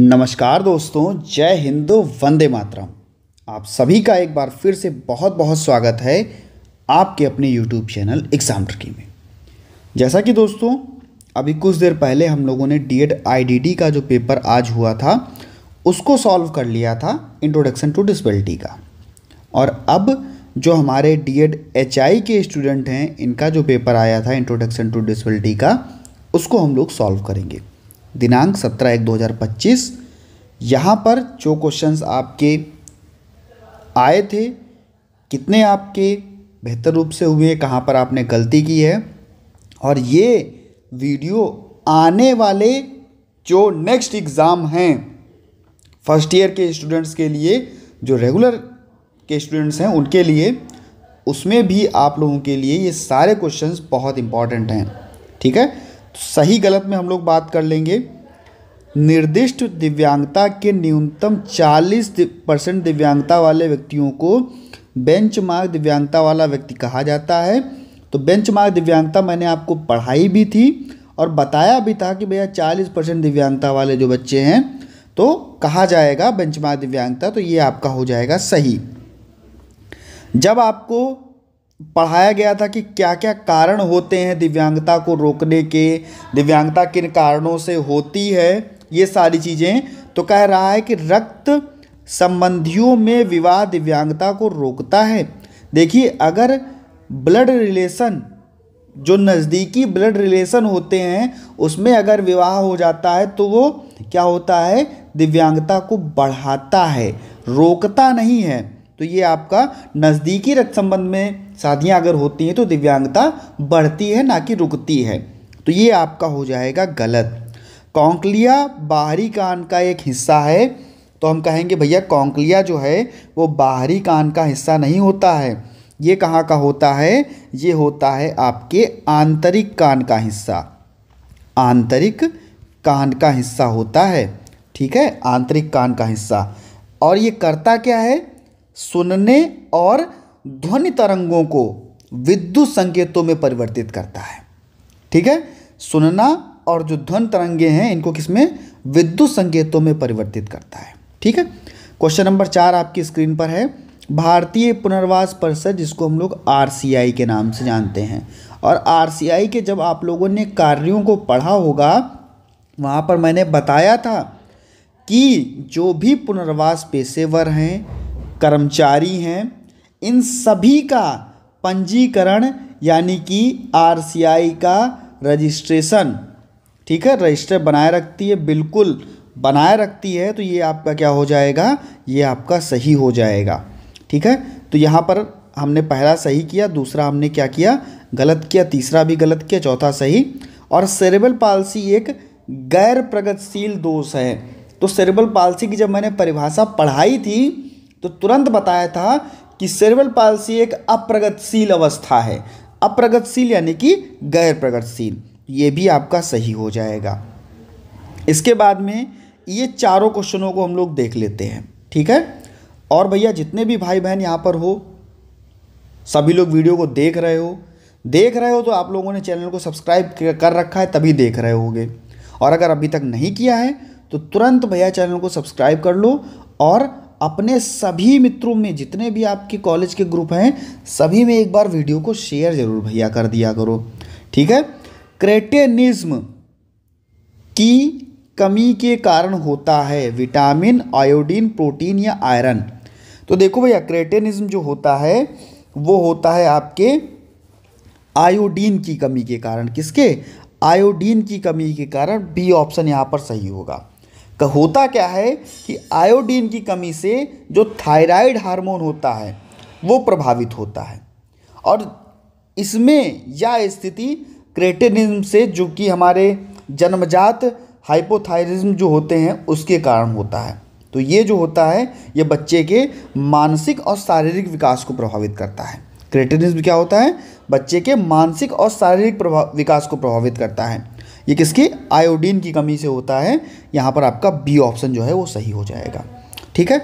नमस्कार दोस्तों, जय हिंद, वंदे मातरम। आप सभी का एक बार फिर से बहुत बहुत स्वागत है आपके अपने यूट्यूब चैनल एग्ज़ाम ट्रिकी में। जैसा कि दोस्तों अभी कुछ देर पहले हम लोगों ने डीएड आईडीडी का जो पेपर आज हुआ था उसको सॉल्व कर लिया था, इंट्रोडक्शन टू डिसेबिलिटी का। और अब जो हमारे डीएड एचआई के स्टूडेंट हैं, इनका जो पेपर आया था इंट्रोडक्शन टू डिसेबिलिटी का, उसको हम लोग सॉल्व करेंगे। दिनांक 17/1/2025। यहाँ पर जो क्वेश्चंस आपके आए थे, कितने आपके बेहतर रूप से हुए, कहाँ पर आपने गलती की है, और ये वीडियो आने वाले जो नेक्स्ट एग्ज़ाम हैं फर्स्ट ईयर के स्टूडेंट्स के लिए, जो रेगुलर के स्टूडेंट्स हैं उनके लिए, उसमें भी आप लोगों के लिए ये सारे क्वेश्चंस बहुत इंपॉर्टेंट हैं। ठीक है, तो सही गलत में हम लोग बात कर लेंगे। निर्दिष्ट दिव्यांगता के न्यूनतम 40% दिव्यांगता वाले व्यक्तियों को बेंचमार्क दिव्यांगता वाला व्यक्ति कहा जाता है। तो बेंचमार्क दिव्यांगता मैंने आपको पढ़ाई भी थी और बताया भी था कि भैया 40% दिव्यांगता वाले जो बच्चे हैं तो कहा जाएगा बेंचमार्क दिव्यांगता। तो ये आपका हो जाएगा सही। जब आपको पढ़ाया गया था कि क्या क्या कारण होते हैं दिव्यांगता को रोकने के, दिव्यांगता किन कारणों से होती है, ये सारी चीज़ें, तो कह रहा है कि रक्त संबंधियों में विवाह दिव्यांगता को रोकता है। देखिए, अगर ब्लड रिलेशन, जो नज़दीकी ब्लड रिलेशन होते हैं, उसमें अगर विवाह हो जाता है तो वो क्या होता है, दिव्यांगता को बढ़ाता है, रोकता नहीं है। तो ये आपका नज़दीकी रक्त संबंध में शादियाँ अगर होती हैं तो दिव्यांगता बढ़ती है, ना कि रुकती है। तो ये आपका हो जाएगा गलत। कॉन्क्लिया बाहरी कान का एक हिस्सा है, तो हम कहेंगे भैया कॉन्क्लिया जो है वो बाहरी कान का हिस्सा नहीं होता है। ये कहाँ का होता है, ये होता है आपके आंतरिक कान का हिस्सा, आंतरिक कान का हिस्सा होता है। ठीक है, आंतरिक कान का हिस्सा। और ये करता क्या है, सुनने और ध्वनि तरंगों को विद्युत संकेतों में परिवर्तित करता है। ठीक है, सुनना और जो ध्वनि तरंगे हैं इनको किसमें, विद्युत संकेतों में परिवर्तित करता है। ठीक है, क्वेश्चन नंबर 4 आपकी स्क्रीन पर है। भारतीय पुनर्वास परिषद, जिसको हम लोग आरसीआई के नाम से जानते हैं, और आरसीआई के जब आप लोगों ने कार्यों को पढ़ा होगा, वहाँ पर मैंने बताया था कि जो भी पुनर्वास पेशेवर हैं, कर्मचारी हैं, इन सभी का पंजीकरण यानी कि आरसीआई का रजिस्ट्रेशन, ठीक है, रजिस्टर बनाए रखती है, बिल्कुल बनाए रखती है। तो ये आपका क्या हो जाएगा, ये आपका सही हो जाएगा। ठीक है, तो यहाँ पर हमने पहला सही किया, दूसरा हमने क्या किया, गलत किया, तीसरा भी गलत किया, चौथा सही। और सेरेब्रल पाल्सी एक गैर प्रगतिशील दोष है। तो सेरेब्रल पाल्सी की जब मैंने परिभाषा पढ़ाई थी तो तुरंत बताया था कि सेरेब्रल पाल्सी एक अप्रगतिशील अवस्था है। अप्रगतिशील यानी कि गैर प्रगतिशील। ये भी आपका सही हो जाएगा। इसके बाद में ये चारों क्वेश्चनों को हम लोग देख लेते हैं। ठीक है, और भैया जितने भी भाई बहन यहाँ पर हो, सभी लोग वीडियो को देख रहे हो तो आप लोगों ने चैनल को सब्सक्राइब कर रखा है, तभी देख रहे होगे। और अगर अभी तक नहीं किया है तो तुरंत भैया चैनल को सब्सक्राइब कर लो, और अपने सभी मित्रों में, जितने भी आपके कॉलेज के ग्रुप हैं, सभी में एक बार वीडियो को शेयर जरूर भैया कर दिया करो। ठीक है, क्रेटेनिज्म की कमी के कारण होता है विटामिन, आयोडीन, प्रोटीन या आयरन। तो देखो भैया, क्रेटेनिज्म जो होता है वो होता है आपके आयोडीन की कमी के कारण। किसके, आयोडीन की कमी के कारण। बी ऑप्शन यहाँ पर सही होगा। होता क्या है कि आयोडीन की कमी से जो थायराइड हार्मोन होता है वो प्रभावित होता है, और इसमें यह स्थिति क्रेटेनिज्म से, जो कि हमारे जन्मजात हाइपोथायरिज्म जो होते हैं उसके कारण होता है। तो ये जो होता है ये बच्चे के मानसिक और शारीरिक विकास को प्रभावित करता है। क्रेटेनिज्म क्या होता है, बच्चे के मानसिक और शारीरिक विकास को प्रभावित करता है। ये किसकी, आयोडीन की कमी से होता है। यहाँ पर आपका बी ऑप्शन जो है वो सही हो जाएगा। ठीक है,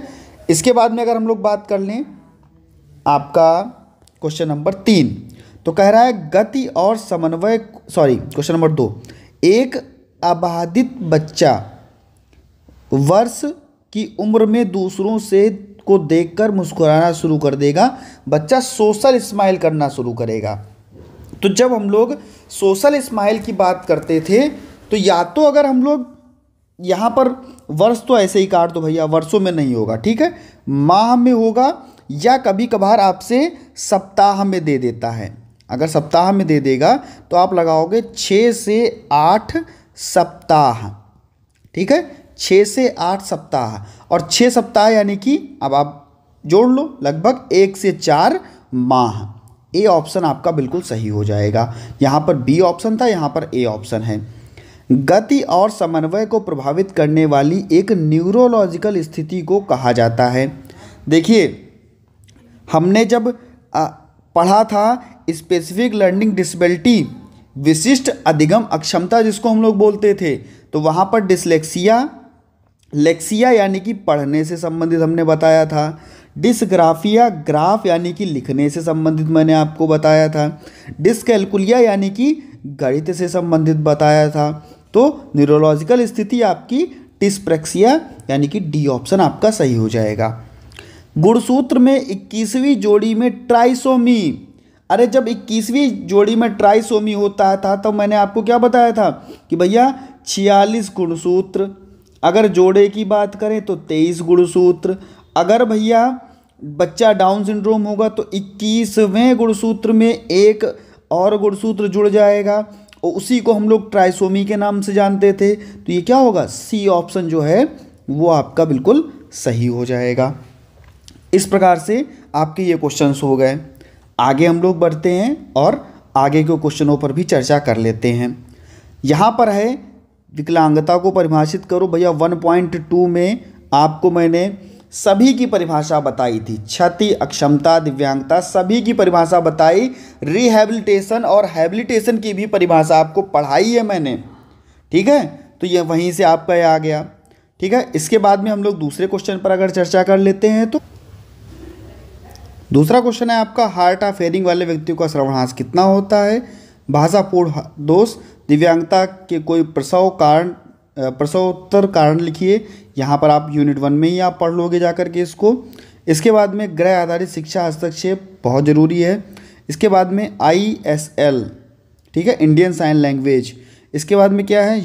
इसके बाद में अगर हम लोग बात कर लें आपका क्वेश्चन नंबर 3, तो कह रहा है गति और समन्वय, क्वेश्चन नंबर 2, एक अबाधित बच्चा वर्ष की उम्र में दूसरों से को देखकर मुस्कुराना शुरू कर देगा, बच्चा सोशल स्माइल करना शुरू करेगा। तो जब हम लोग सोशल स्माइल की बात करते थे तो या तो अगर हम लोग यहाँ पर वर्ष तो ऐसे ही काट दो भैया, वर्षों में नहीं होगा, ठीक है, माह में होगा, या कभी कभार आपसे सप्ताह में दे देता है। अगर सप्ताह में दे देगा तो आप लगाओगे 6 से 8 सप्ताह, ठीक है, 6 से 8 सप्ताह, और 6 सप्ताह यानी कि अब आप जोड़ लो लगभग 1 से 4 माह। ए ऑप्शन आपका बिल्कुल सही हो जाएगा। यहाँ पर बी ऑप्शन था, यहाँ पर ए ऑप्शन है। गति और समन्वय को प्रभावित करने वाली एक न्यूरोलॉजिकल स्थिति को कहा जाता है। देखिए, हमने जब पढ़ा था स्पेसिफिक लर्निंग डिसेबिलिटी, विशिष्ट अधिगम अक्षमता जिसको हम लोग बोलते थे, तो वहाँ पर डिसलेक्सिया, लेक्सिया यानी कि पढ़ने से संबंधित हमने बताया था, डिसग्राफिया ग्राफ यानी कि लिखने से संबंधित मैंने आपको बताया था, डिसकैलकुलिया यानी कि गणित से संबंधित बताया था। तो न्यूरोलॉजिकल स्थिति आपकी डिस्प्रैक्सिया यानी कि डी ऑप्शन आपका सही हो जाएगा। गुणसूत्र में 21वीं जोड़ी में ट्राइसोमी, अरे जब 21वीं जोड़ी में ट्राइसोमी होता था तो मैंने आपको क्या बताया था कि भैया 46 गुणसूत्र, अगर जोड़े की बात करें तो 23 गुणसूत्र, अगर भैया बच्चा डाउन सिंड्रोम होगा तो 21वें गुणसूत्र में एक और गुणसूत्र जुड़ जाएगा, और उसी को हम लोग ट्राइसोमी के नाम से जानते थे। तो ये क्या होगा, सी ऑप्शन जो है वो आपका बिल्कुल सही हो जाएगा। इस प्रकार से आपके ये क्वेश्चंस हो गए। आगे हम लोग बढ़ते हैं और आगे के क्वेश्चनों पर भी चर्चा कर लेते हैं। यहाँ पर है विकलांगता को परिभाषित करो। भैया 1.2 में आपको मैंने सभी की परिभाषा बताई थी, क्षति, अक्षमता, दिव्यांगता, सभी की परिभाषा बताई। रिहैबिलिटेशन और हैबिलिटेशन की भी परिभाषा आपको पढ़ाई है मैंने, ठीक है, तो ये वहीं से आपका ये आ गया, ठीक है। इसके बाद में हम लोग दूसरे क्वेश्चन पर अगर चर्चा कर लेते हैं तो दूसरा क्वेश्चन है आपका, हार्ट ऑफ हेयरिंग वाले व्यक्तियों का श्रवणांश कितना होता है। भाषापूर्ण दोष, दिव्यांगता के कोई प्रसवोत्तर कारण लिखिए। यहाँ पर आप यूनिट 1 में ही आप पढ़ लोगे जा कर के इसको। इसके बाद में गृह आधारित शिक्षा हस्तक्षेप बहुत ज़रूरी है। इसके बाद में ISL, ठीक है, इंडियन साइन लैंग्वेज। इसके बाद में क्या है,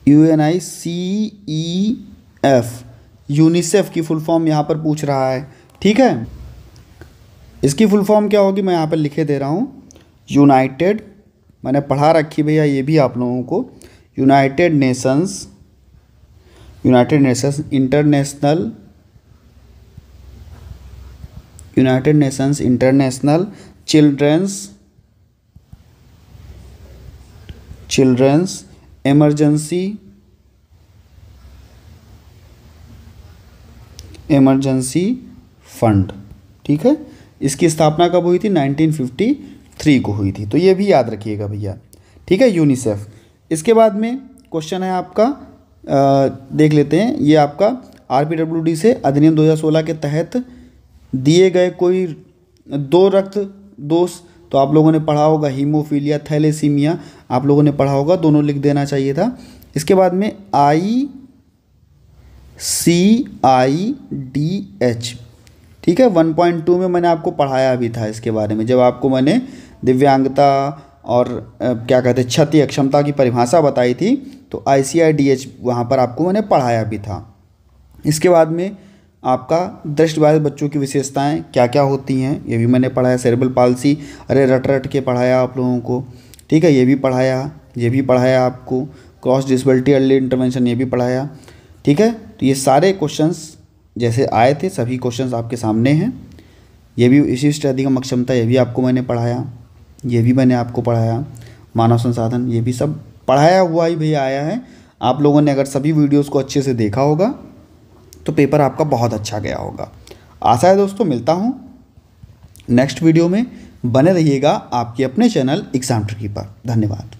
UNICEF, यूनिसेफ की फुल फॉर्म यहाँ पर पूछ रहा है, ठीक है। इसकी फुल फॉर्म क्या होगी मैं यहाँ पर लिखे दे रहा हूँ। यूनाइटेड, मैंने पढ़ा रखी भैया ये भी आप लोगों को, United Nations International Children's Emergency Fund, ठीक है। इसकी स्थापना कब हुई थी, 1953 को हुई थी, तो ये भी याद रखिएगा भैया, ठीक है, यूनिसेफ। इसके बाद में क्वेश्चन है आपका, देख लेते हैं, ये आपका RPWD से अधिनियम 2016 के तहत दिए गए कोई 2 रक्त दोष, तो आप लोगों ने पढ़ा होगा, हीमोफीलिया, थैलेसीमिया, आप लोगों ने पढ़ा होगा, दोनों लिख देना चाहिए था। इसके बाद में ICIDH, ठीक है, 1.2 में मैंने आपको पढ़ाया भी था इसके बारे में, जब आपको मैंने दिव्यांगता और क्या कहते हैं क्षति अक्षमता की परिभाषा बताई थी, तो ICIDH वहाँ पर आपको मैंने पढ़ाया भी था। इसके बाद में आपका दृष्टिबाधित बच्चों की विशेषताएं क्या क्या होती हैं ये भी मैंने पढ़ाया। सेरेब्रल पाल्सी, अरे रट के पढ़ाया आप लोगों को, ठीक है, ये भी पढ़ाया आपको। क्रॉस डिसेबिलिटी अर्ली इंटरवेंशन ये भी पढ़ाया, ठीक है। तो ये सारे क्वेश्चंस जैसे आए थे सभी क्वेश्चंस आपके सामने हैं। ये भी विशिष्ट अधिगम अक्षमता ये भी आपको मैंने पढ़ाया, ये भी मैंने आपको पढ़ाया। मानव संसाधन ये भी सब पढ़ाया हुआ ही भैया आया है। आप लोगों ने अगर सभी वीडियोस को अच्छे से देखा होगा तो पेपर आपका बहुत अच्छा गया होगा। आशा है दोस्तों, मिलता हूँ नेक्स्ट वीडियो में। बने रहिएगा आपके अपने चैनल एग्जाम ट्रिकी पर। धन्यवाद।